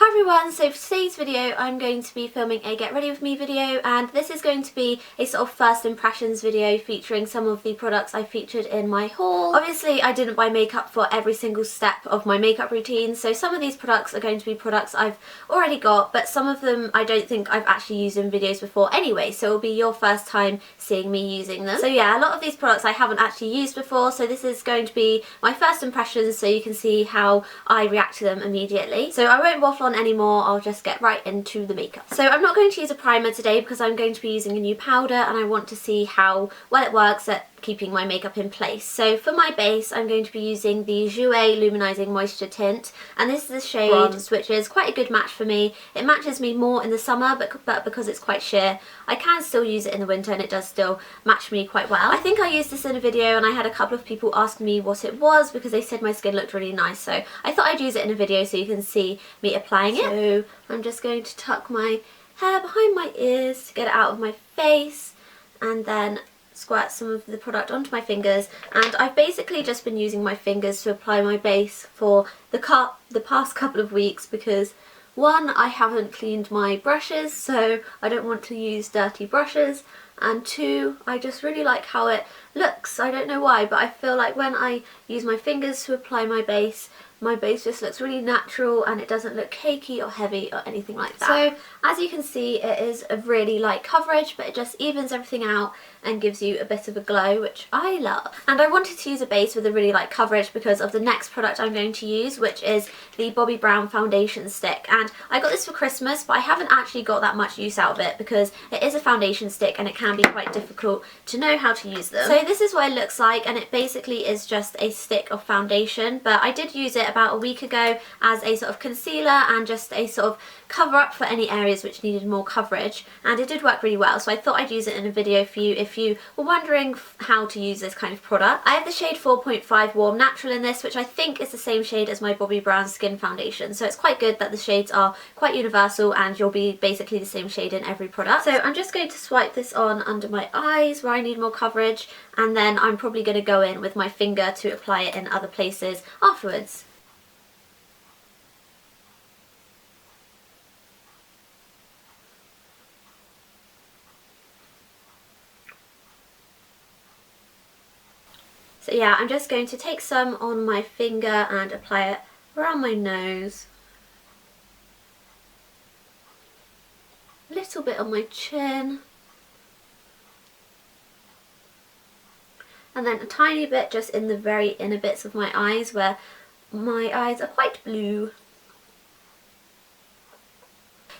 Hi everyone, so for today's video I'm going to be filming a get ready with me video, and this is going to be a sort of first impressions video featuring some of the products I featured in my haul. Obviously I didn't buy makeup for every single step of my makeup routine, so some of these products are going to be products I've already got, but some of them I don't think I've actually used in videos before anyway, so it'll be your first time seeing me using them. So yeah, a lot of these products I haven't actually used before, so this is going to be my first impressions so you can see how I react to them immediately. So I won't waffle on anymore, I'll just get right into the makeup. So I'm not going to use a primer today because I'm going to be using a new powder and I want to see how well it works at keeping my makeup in place. So for my base I'm going to be using the Jouer Luminizing Moisture Tint, and this is the shade Bronze, which is quite a good match for me. It matches me more in the summer, but because it's quite sheer I can still use it in the winter and it does still match me quite well. I think I used this in a video and I had a couple of people ask me what it was because they said my skin looked really nice, so I thought I'd use it in a video so you can see me applying it. So I'm just going to tuck my hair behind my ears to get it out of my face and then squirt some of the product onto my fingers, and I've basically just been using my fingers to apply my base for the past couple of weeks because one, I haven't cleaned my brushes so I don't want to use dirty brushes, and two, I just really like how it looks. I don't know why, but I feel like when I use my fingers to apply my base just looks really natural and it doesn't look cakey or heavy or anything like that. So as you can see it is a really light coverage, but it just evens everything out and gives you a bit of a glow, which I love. And I wanted to use a base with a really light coverage because of the next product I'm going to use, which is the Bobbi Brown foundation stick. And I got this for Christmas, but I haven't actually got that much use out of it because it is a foundation stick and it can be quite difficult to know how to use them. So this is what it looks like, and it basically is just a stick of foundation, but I did use it about a week ago as a sort of concealer and just a sort of cover up for any areas which needed more coverage, and it did work really well, so I thought I'd use it in a video for you if you were wondering how to use this kind of product. I have the shade 4.5 Warm Natural in this, which I think is the same shade as my Bobbi Brown Skin Foundation, so it's quite good that the shades are quite universal and you'll be basically the same shade in every product. So I'm just going to swipe this on under my eyes where I need more coverage, and then I'm probably going to go in with my finger to apply it in other places afterwards. So yeah, I'm just going to take some on my finger and apply it around my nose, a little bit on my chin, and then a tiny bit just in the very inner bits of my eyes where my eyes are quite blue.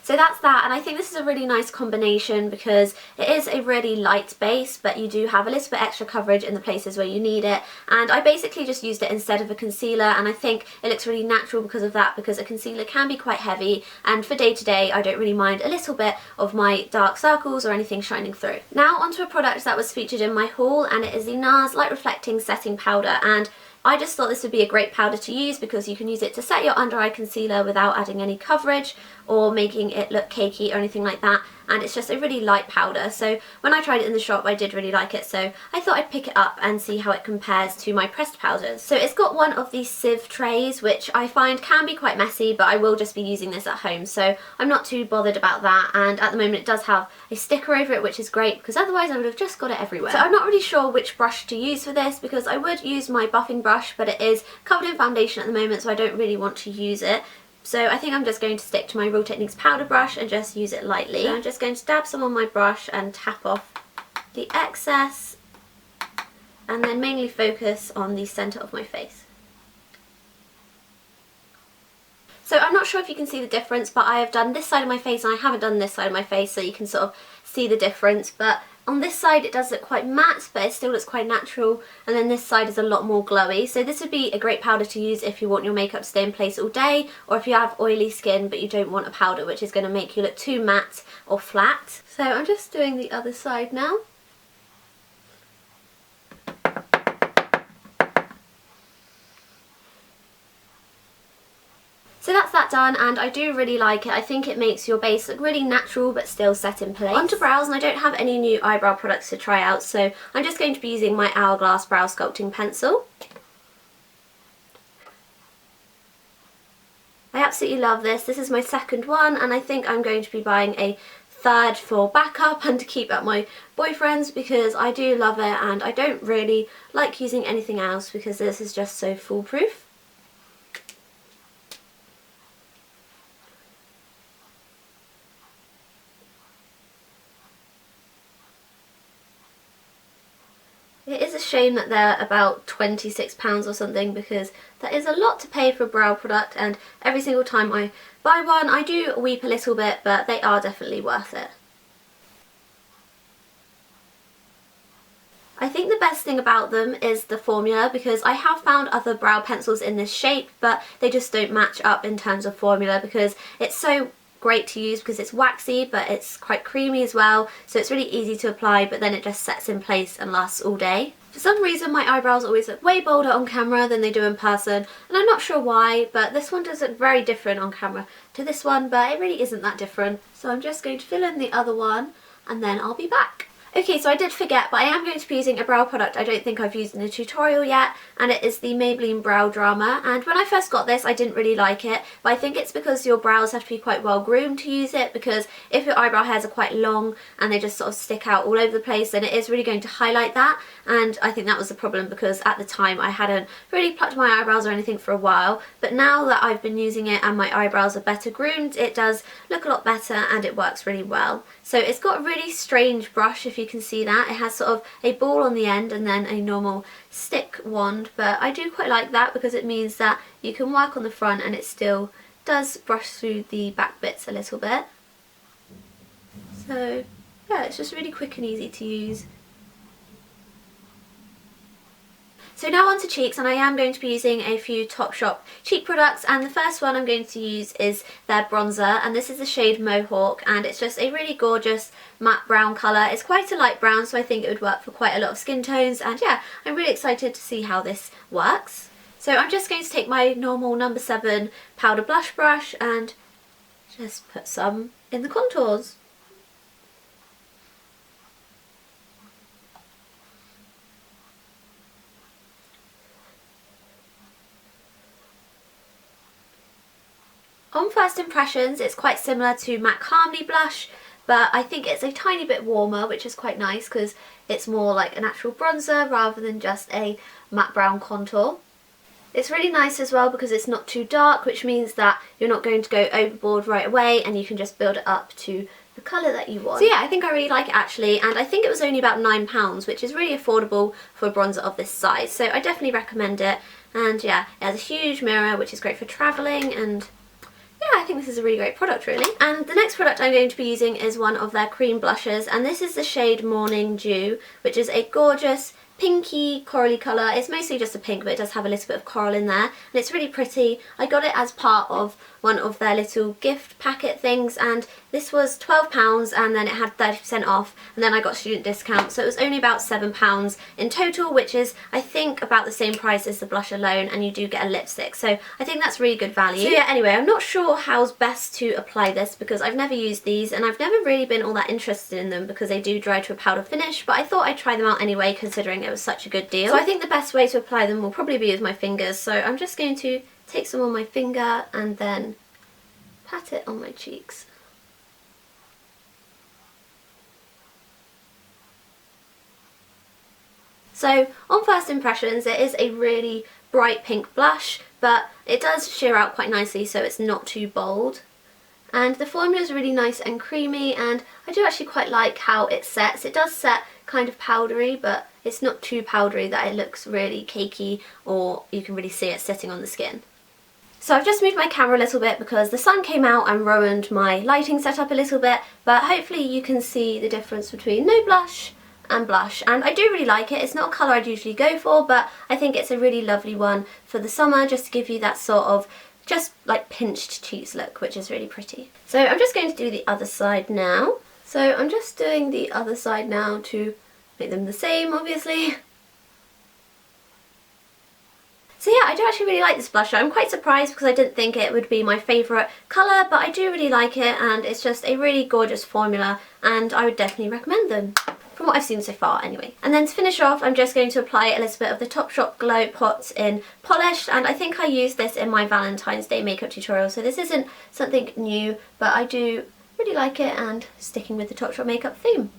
So that's that, and I think this is a really nice combination because it is a really light base, but you do have a little bit extra coverage in the places where you need it, and I basically just used it instead of a concealer, and I think it looks really natural because of that, because a concealer can be quite heavy, and for day to day I don't really mind a little bit of my dark circles or anything shining through. Now onto a product that was featured in my haul, and it is the NARS Light Reflecting Setting Powder, and I just thought this would be a great powder to use because you can use it to set your under eye concealer without adding any coverage or making it look cakey or anything like that, and it's just a really light powder. So when I tried it in the shop I did really like it, so I thought I'd pick it up and see how it compares to my pressed powders. So it's got one of these sieve trays which I find can be quite messy, but I will just be using this at home so I'm not too bothered about that, and at the moment it does have a sticker over it which is great because otherwise I would have just got it everywhere. So I'm not really sure which brush to use for this because I would use my buffing brush, but it is covered in foundation at the moment so I don't really want to use it. So I think I'm just going to stick to my Real Techniques powder brush and just use it lightly. So I'm just going to dab some on my brush and tap off the excess, and then mainly focus on the centre of my face. So I'm not sure if you can see the difference, but I have done this side of my face and I haven't done this side of my face, so you can sort of see the difference. But on this side it does look quite matte, but it still looks quite natural, and then this side is a lot more glowy. So this would be a great powder to use if you want your makeup to stay in place all day, or if you have oily skin but you don't want a powder which is going to make you look too matte or flat. So I'm just doing the other side now. So that's that done, and I do really like it. I think it makes your base look really natural but still set in place. Onto brows, and I don't have any new eyebrow products to try out, so I'm just going to be using my Hourglass Brow Sculpting Pencil. I absolutely love this. This is my second one, and I think I'm going to be buying a third for backup and to keep at my boyfriend's because I do love it, and I don't really like using anything else because this is just so foolproof. It is a shame that they're about £26 or something because that is a lot to pay for a brow product, and every single time I buy one I do weep a little bit, but they are definitely worth it. I think the best thing about them is the formula, because I have found other brow pencils in this shape but they just don't match up in terms of formula because it's so great to use because it's waxy but it's quite creamy as well, so it's really easy to apply, but then it just sets in place and lasts all day. For some reason my eyebrows always look way bolder on camera than they do in person, and I'm not sure why, but this one does look very different on camera to this one, but it really isn't that different. So I'm just going to fill in the other one and then I'll be back. Okay, so I did forget, but I am going to be using a brow product I don't think I've used in a tutorial yet, and it is the Maybelline Brow Drama. And when I first got this I didn't really like it, but I think it's because your brows have to be quite well groomed to use it, because if your eyebrow hairs are quite long and they just sort of stick out all over the place, then it is really going to highlight that, and I think that was the problem because at the time I hadn't really plucked my eyebrows or anything for a while, but now that I've been using it and my eyebrows are better groomed, it does look a lot better and it works really well. So it's got a really strange brush, if you can see that. It has sort of a ball on the end and then a normal stick wand, but I do quite like that because it means that you can work on the front and it still does brush through the back bits a little bit. So yeah, it's just really quick and easy to use. So now on to cheeks, and I am going to be using a few Topshop cheek products, and the first one I'm going to use is their bronzer, and this is the shade Mohawk, and it's just a really gorgeous matte brown colour. It's quite a light brown, so I think it would work for quite a lot of skin tones, and yeah, I'm really excited to see how this works. So I'm just going to take my normal number 7 powder blush brush and just put some in the contours. On first impressions it's quite similar to MAC Harmony blush, but I think it's a tiny bit warmer, which is quite nice because it's more like an actual bronzer rather than just a matte brown contour. It's really nice as well because it's not too dark, which means that you're not going to go overboard right away and you can just build it up to the colour that you want. So yeah, I think I really like it actually, and I think it was only about £9, which is really affordable for a bronzer of this size, so I definitely recommend it. And yeah, it has a huge mirror which is great for travelling, and yeah, I think this is a really great product really. And the next product I'm going to be using is one of their cream blushes, and this is the shade Morning Dew, which is a gorgeous pinky corally colour. It's mostly just a pink, but it does have a little bit of coral in there, and it's really pretty. I got it as part of one of their little gift packet things, and this was £12 and then it had 30% off, and then I got student discount, so it was only about £7 in total, which is I think about the same price as the blush alone, and you do get a lipstick, so I think that's really good value. So yeah, anyway, I'm not sure how's best to apply this because I've never used these and I've never really been all that interested in them because they do dry to a powder finish, but I thought I'd try them out anyway considering it was such a good deal. So I think the best way to apply them will probably be with my fingers, so I'm just going to take some on my finger and then pat it on my cheeks. So on first impressions it is a really bright pink blush, but it does sheer out quite nicely so it's not too bold. And the formula is really nice and creamy, and I do actually quite like how it sets. It does set kind of powdery, but it's not too powdery that it looks really cakey or you can really see it sitting on the skin. So I've just moved my camera a little bit because the sun came out and ruined my lighting setup a little bit, but hopefully you can see the difference between no blush and blush, and I do really like it. It's not a colour I'd usually go for, but I think it's a really lovely one for the summer, just to give you that sort of just like pinched cheeks look, which is really pretty. So I'm just going to do the other side now. So I'm just doing the other side now to make them the same, obviously. So yeah, I do actually really like this blusher. I'm quite surprised because I didn't think it would be my favourite colour, but I do really like it, and it's just a really gorgeous formula and I would definitely recommend them. from what I've seen so far anyway. And then to finish off, I'm just going to apply a little bit of the Topshop Glow Pots in Polished, and I think I used this in my Valentine's Day makeup tutorial, so this isn't something new, but I do really like it and sticking with the Topshop makeup theme.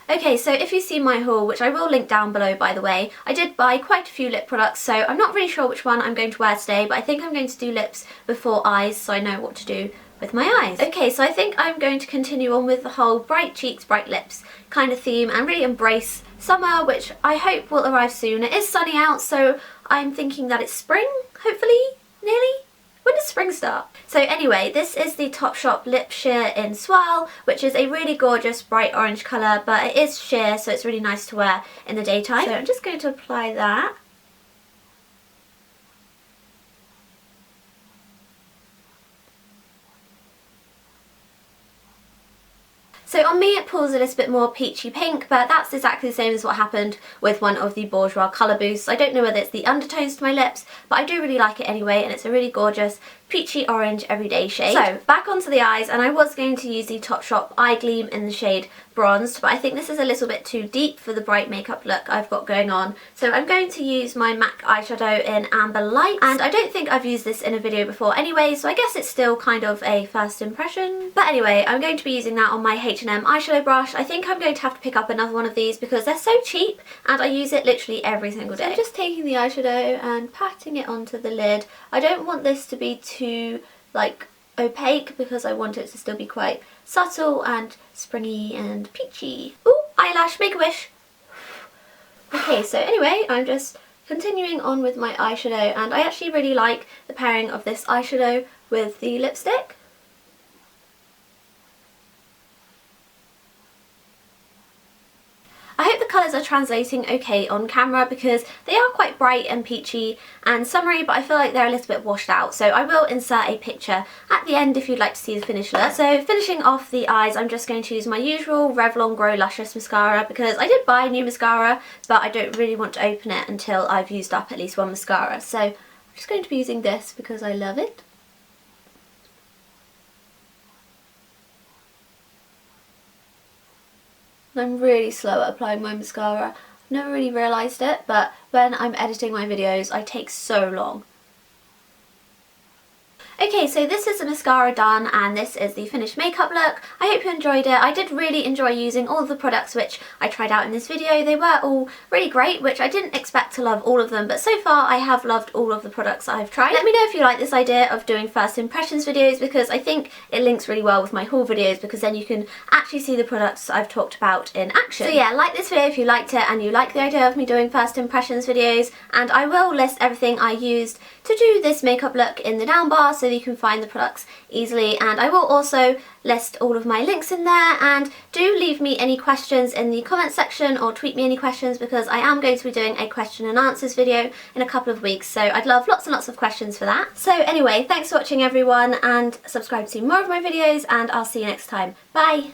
Okay, so if you see my haul, which I will link down below by the way, I did buy quite a few lip products, so I'm not really sure which one I'm going to wear today, but I think I'm going to do lips before eyes so I know what to do with my eyes. Okay, so I think I'm going to continue on with the whole bright cheeks, bright lips kind of theme and really embrace summer, which I hope will arrive soon. It is sunny out, so I'm thinking that it's spring, hopefully, nearly. When does spring start? So anyway, this is the Topshop Lip Sheer in Swirl, which is a really gorgeous bright orange colour, but it is sheer, so it's really nice to wear in the daytime. So I'm just going to apply that. So on me it pulls a little bit more peachy pink, but that's exactly the same as what happened with one of the Bourjois colour boosts. I don't know whether it's the undertones to my lips, but I do really like it anyway, and it's a really gorgeous peachy orange everyday shade. So back onto the eyes, and I was going to use the Topshop Eye Gleam in the shade Bronzed, but I think this is a little bit too deep for the bright makeup look I've got going on. So I'm going to use my MAC eyeshadow in Amber Light, and I don't think I've used this in a video before anyway, so I guess it's still kind of a first impression. But anyway, I'm going to be using that on my H&M eyeshadow brush. I think I'm going to have to pick up another one of these because they're so cheap and I use it literally every single day. So I'm just taking the eyeshadow and patting it onto the lid. I don't want this to be too like opaque because I want it to still be quite subtle and springy and peachy. Ooh, eyelash, make a wish. Okay, so anyway, I'm just continuing on with my eyeshadow, and I actually really like the pairing of this eyeshadow with the lipstick. I hope the colours are translating okay on camera because they are quite bright and peachy and summery, but I feel like they're a little bit washed out. So I will insert a picture at the end if you'd like to see the finished look. So finishing off the eyes, I'm just going to use my usual Revlon Grow Luscious mascara because I did buy new mascara, but I don't really want to open it until I've used up at least one mascara. So I'm just going to be using this because I love it. I'm really slow at applying my mascara. I've never really realised it, but when I'm editing my videos I take so long. Okay, so this is the mascara done and this is the finished makeup look. I hope you enjoyed it. I did really enjoy using all of the products which I tried out in this video. They were all really great, which I didn't expect to love all of them, but so far I have loved all of the products that I've tried. Let me know if you like this idea of doing first impressions videos because I think it links really well with my haul videos because then you can actually see the products I've talked about in action. So yeah, like this video if you liked it and you like the idea of me doing first impressions videos, and I will list everything I used to do this makeup look in the down bar so that you can find the products easily, and I will also list all of my links in there. And do leave me any questions in the comment section or tweet me any questions because I am going to be doing a question and answers video in a couple of weeks, so I'd love lots and lots of questions for that. So anyway, thanks for watching everyone, and subscribe to see more of my videos and I'll see you next time. Bye!